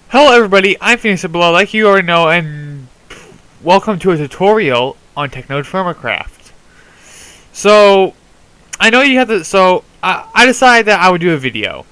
Hello everybody, I'm Phoenix Below, like you already know, and welcome to a tutorial on Technodfirmacraft. So, I know you have to, I decided that I would do a video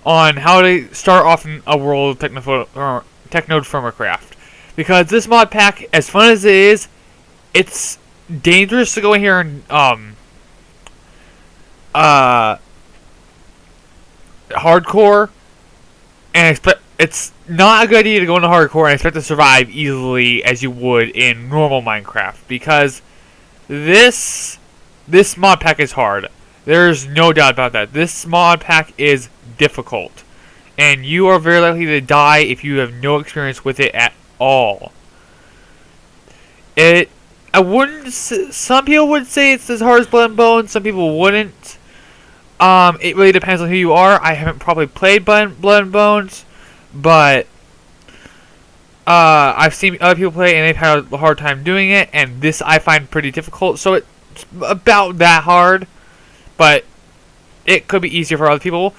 on how to start off in a world of Technodfirmacraft. Because this mod pack, as fun as it is, it's dangerous to go in here and, hardcore, and it's not a good idea to go into hardcore and expect to survive easily as you would in normal Minecraft, because this mod pack is hard. There's no doubt about that. This mod pack is difficult, and you are very likely to die if you have no experience with it at all. Some people would say it's as hard as Blood and Bones, some people wouldn't. It really depends on who you are. I haven't probably played Blood and Bones, but I've seen other people play and they've had a hard time doing it, and this I find pretty difficult. So it's about that hard, but it could be easier for other people.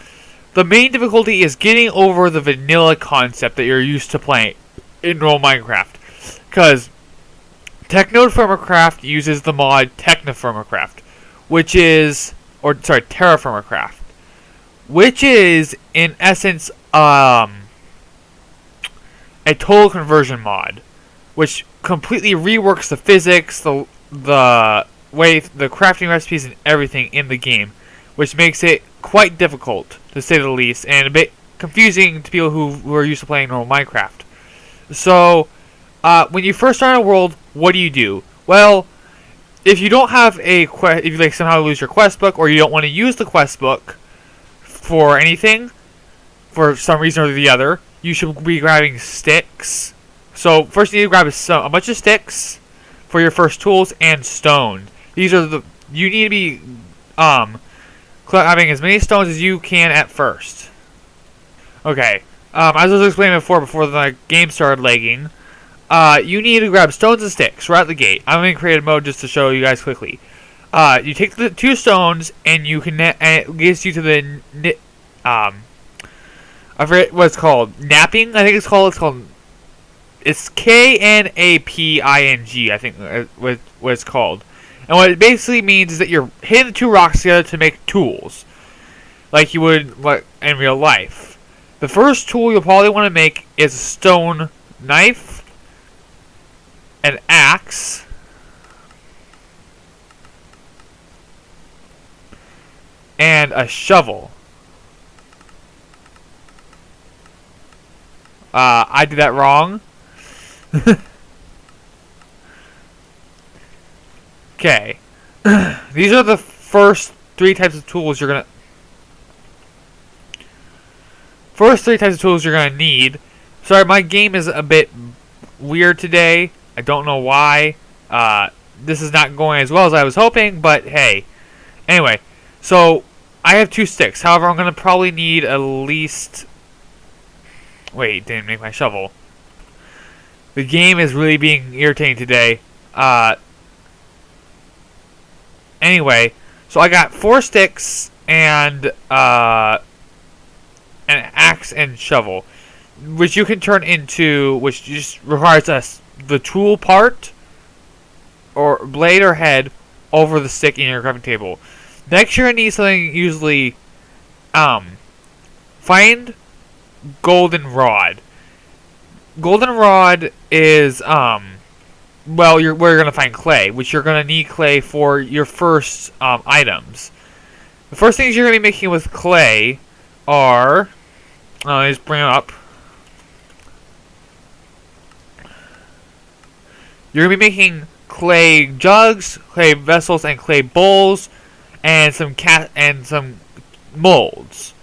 The main difficulty is getting over the vanilla concept that you're used to playing in normal Minecraft, because Technodfirmacraft uses the mod Technodfirmacraft, Terrafirmacraft, which is in essence a total conversion mod, which completely reworks the physics, the way the crafting recipes and everything in the game, which makes it quite difficult to say the least, and a bit confusing to people who are used to playing normal Minecraft. So, when you first start a world, what do? Well, if you don't have if you somehow lose your quest book, or you don't want to use the quest book for anything, for some reason or the other, you should be grabbing sticks. So first you need to grab a bunch of sticks for your first tools, and stone. You need to be having as many stones as you can at first. Okay. As I was explaining before the game started lagging, you need to grab stones and sticks right out the gate. I'm going to create a mode just to show you guys quickly. You take the 2 stones, and and it gets you to the I forget what it's called. Knapping, I think it's called. It's Knaping, I think what it's called. And what it basically means is that you're hitting the 2 rocks together to make tools, like you would in real life. The first tool you'll probably want to make is a stone knife, an axe, and a shovel. I did that wrong. Okay. These are the first 3 types of tools you're gonna need. Sorry, my game is a bit weird today. I don't know why. This is not going as well as I was hoping, but hey. Anyway, so I have 2 sticks. However, I'm gonna probably need at least. Wait, didn't make my shovel. The game is really being irritating today. Anyway, so I got 4 sticks and an axe and shovel, which you can turn into, which just requires the tool part or blade or head over the stick in your crafting table. Next, you're gonna need something. Usually, find goldenrod. Goldenrod is well, we're gonna find clay, which you're gonna need clay for your first items. The first things you're gonna be making with clay are, let me just bring it up. You're gonna be making clay jugs, clay vessels, and clay bowls, and some molds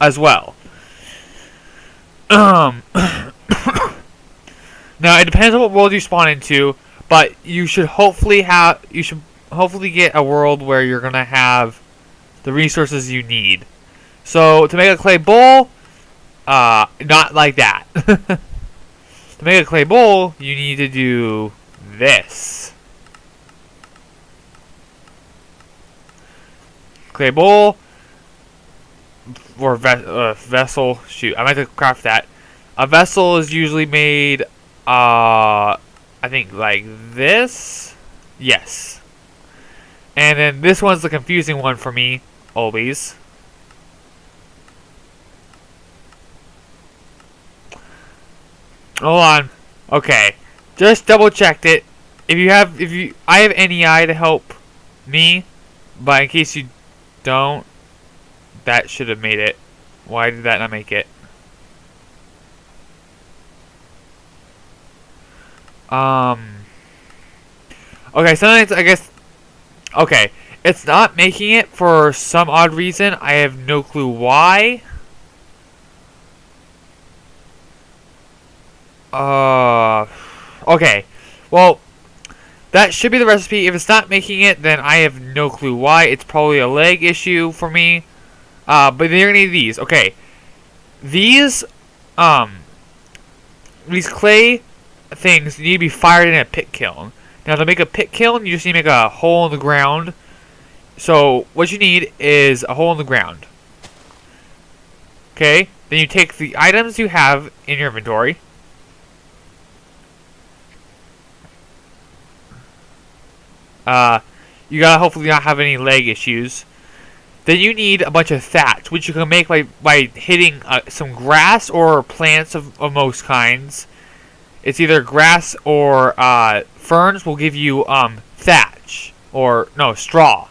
as well. Now it depends on what world you spawn into, but you should hopefully get a world where you're gonna have the resources you need. So to make a clay bowl, not like that. To make a clay bowl, you need to do this. Clay bowl or vessel. Shoot, I might have to craft that. A vessel is usually made, I think like this. Yes. And then this one's the confusing one for me, always. Hold on. Okay. Just double checked it. I have NEI to help me, but in case you don't, that should have made it. Why did that not make it? Okay, sometimes I guess. Okay, it's not making it for some odd reason. I have no clue why. Okay. Well, that should be the recipe. If it's not making it, then I have no clue why. It's probably a lag issue for me. But then you're gonna need these. Okay. These clay things need to be fired in a pit kiln. Now, to make a pit kiln, you just need to make a hole in the ground. So, what you need is a hole in the ground. Okay? Then you take the items you have in your inventory. You gotta hopefully not have any lag issues. Then you need a bunch of thatch, which you can make by hitting some grass or plants of most kinds. It's either grass or ferns will give you thatch, or no, straw,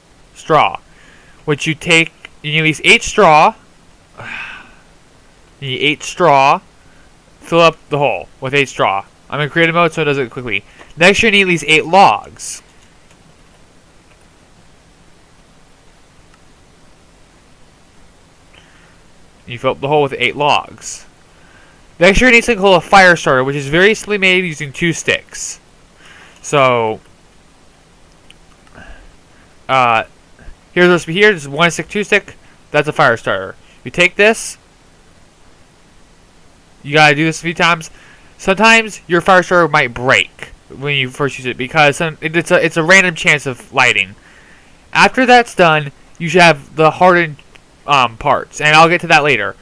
which you take. You need at least 8 straw. You need 8 straw. Fill up the hole with 8 straw. I'm in creative mode, so it does it quickly. Next, you need at least 8 logs. You fill up the hole with 8 logs. Next, you need something called a fire starter, which is very simply made using 2 sticks. So, here's the recipe here. This is 1 stick, 2 stick. That's a fire starter. You take this. You gotta do this a few times. Sometimes your fire starter might break when you first use it because it's a random chance of lighting. After that's done, you should have the hardened parts, and I'll get to that later.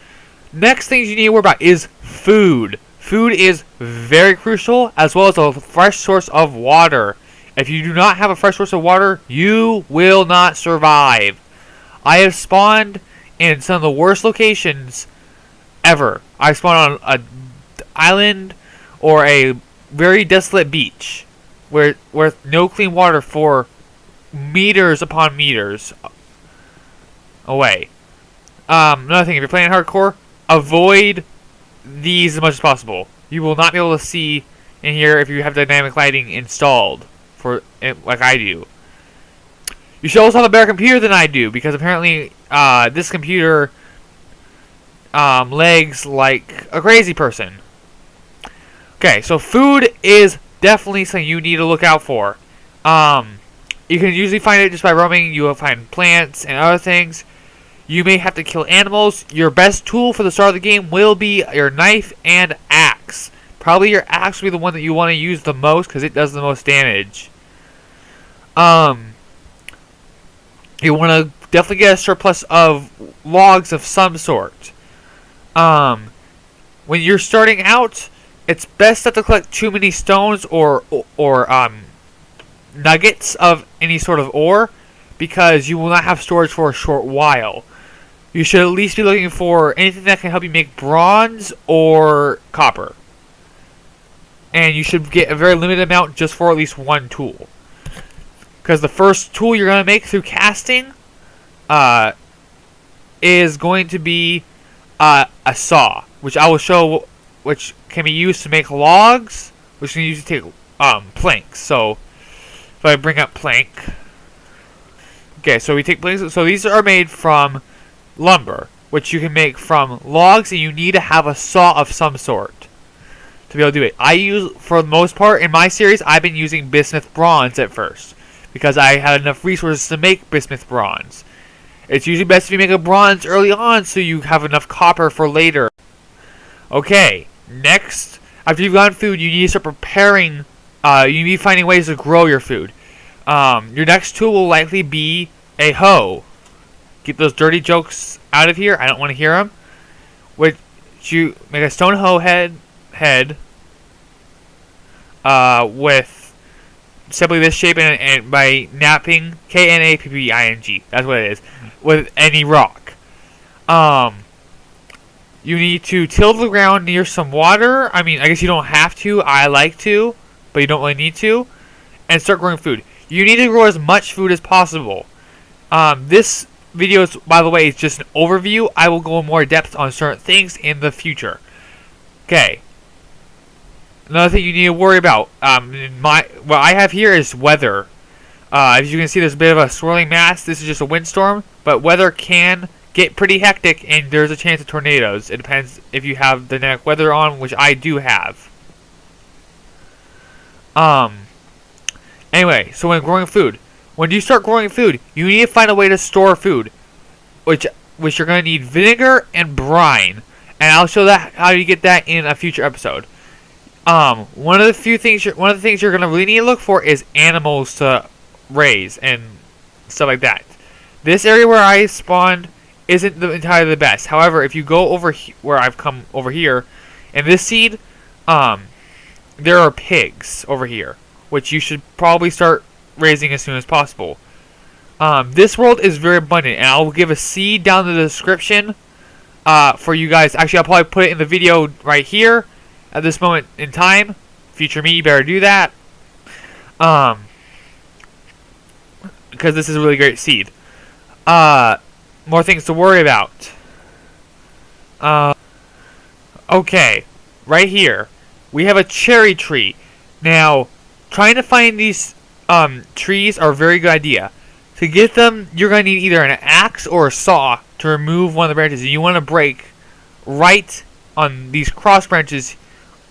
Next things you need to worry about is food. Food is very crucial, as well as a fresh source of water. If you do not have a fresh source of water, you will not survive. I have spawned in some of the worst locations ever. I spawned on an island or a very desolate beach where no clean water for meters upon meters away. Another thing, if you're playing hardcore, avoid these as much as possible. You will not be able to see in here if you have dynamic lighting installed, like I do. You should also have a better computer than I do, because apparently this computer lags like a crazy person. Okay, so food is definitely something you need to look out for. You can usually find it just by roaming. You will find plants and other things. You may have to kill animals. Your best tool for the start of the game will be your knife and axe. Probably your axe will be the one that you want to use the most because it does the most damage. You want to definitely get a surplus of logs of some sort. When you're starting out, it's best not to collect too many stones or nuggets of any sort of ore, because you will not have storage for a short while. You should at least be looking for anything that can help you make bronze or copper. And you should get a very limited amount just for at least one tool. Because the first tool you're going to make through casting is going to be a saw, which I will show, which can be used to make logs, which can be used to take planks. So, if I bring up plank. Okay, so we take planks. So these are made from lumber, which you can make from logs, and you need to have a saw of some sort to be able to do it. I use, for the most part, in my series, I've been using bismuth bronze at first, because I had enough resources to make bismuth bronze. It's usually best if you make a bronze early on, so you have enough copper for later. Okay, next, after you've gotten food, you need to start preparing, you need to finding ways to grow your food. Your next tool will likely be a hoe. Get those dirty jokes out of here. I don't want to hear them. Which make a stone hoe head with simply this shape and by knapping Knapping. That's what it is. With any rock. You need to till the ground near some water. I mean, I guess you don't have to. I like to, but you don't really need to. And start growing food. You need to grow as much food as possible. This video, by the way, is just an overview. I will go in more depth on certain things in the future. Okay. Another thing you need to worry about. What I have here is weather. As you can see, there's a bit of a swirling mass. This is just a windstorm, but weather can get pretty hectic, and there's a chance of tornadoes. It depends if you have dynamic weather on, which I do have. Anyway, so when growing food, when you start growing food, you need to find a way to store food, which you're going to need vinegar and brine, and I'll show that how you get that in a future episode. One of the things you're going to really need to look for is animals to raise and stuff like that. This area where I spawned isn't entirely the best. However, if you go over where I've come over here, in this seed, there are pigs over here, which you should probably start raising as soon as possible. This world is very abundant, and I'll give a seed down in the description for you guys. Actually, I'll probably put it in the video right here at this moment in time. Future me, you better do that. Because this is a really great seed. More things to worry about. Okay, right here we have a cherry tree. Now, trying to find these trees are a very good idea. To get them, you're going to need either an axe or a saw to remove one of the branches. And you want to break right on these cross branches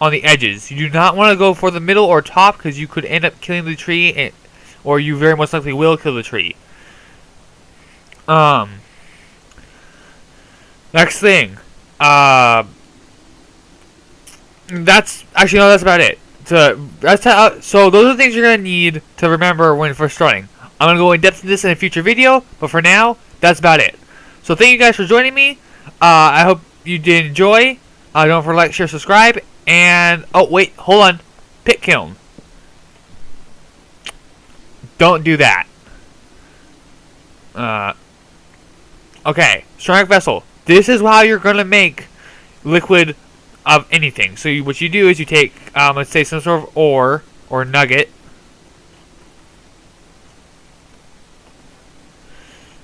on the edges. You do not want to go for the middle or top, because you could end up killing the tree, or you very most likely will kill the tree. Next thing. That's about it. So those are the things you're going to need to remember when first starting. I'm going to go in depth into this in a future video, but for now, that's about it. So thank you guys for joining me. I hope you did enjoy. Don't forget to like, share, subscribe, and oh wait, hold on. Pit kiln. Don't do that. Okay, ceramic vessel. This is how you're gonna make liquid of anything. So what you do is you take, let's say some sort of ore or nugget.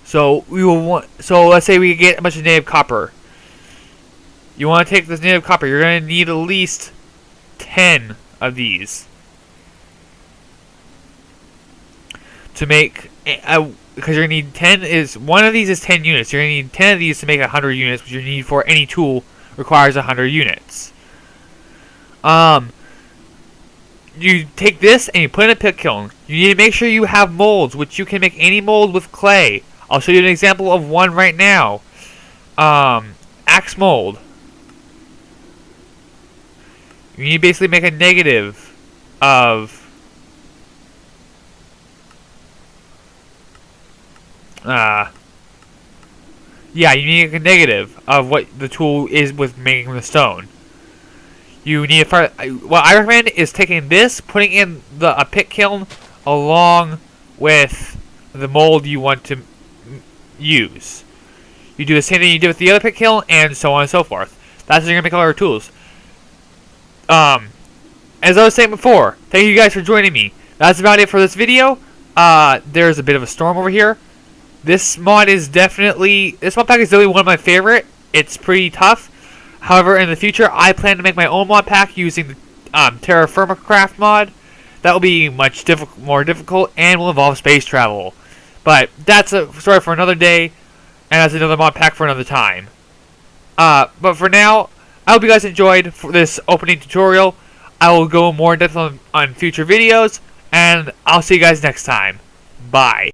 So let's say we get a bunch of native copper. You want to take this native copper. You're gonna need at least 10 of these to make because you're gonna need 10 one of these is 10 units. You're gonna need 10 of these to make 100 units, which you need for any tool requires 100 units. You take this and you put it in a pit kiln. You need to make sure you have molds, which you can make any mold with clay. I'll show you an example of one right now. Axe mold. You need to basically make a negative of yeah, you need a negative of what the tool is with making the stone. You need to what I recommend is taking this, putting in a pit kiln along with the mold you want to use. You do the same thing you did with the other pit kiln, and so on and so forth. That's how you're gonna make all your tools. As I was saying before, thank you guys for joining me. That's about it for this video. There's a bit of a storm over here. This mod pack is definitely one of my favorite. It's pretty tough. However, in the future, I plan to make my own mod pack using the Technodfirmacraft mod. That will be much more difficult and will involve space travel. But that's a story for another day, and that's another mod pack for another time. But for now, I hope you guys enjoyed this opening tutorial. I will go more in depth on future videos, and I'll see you guys next time. Bye.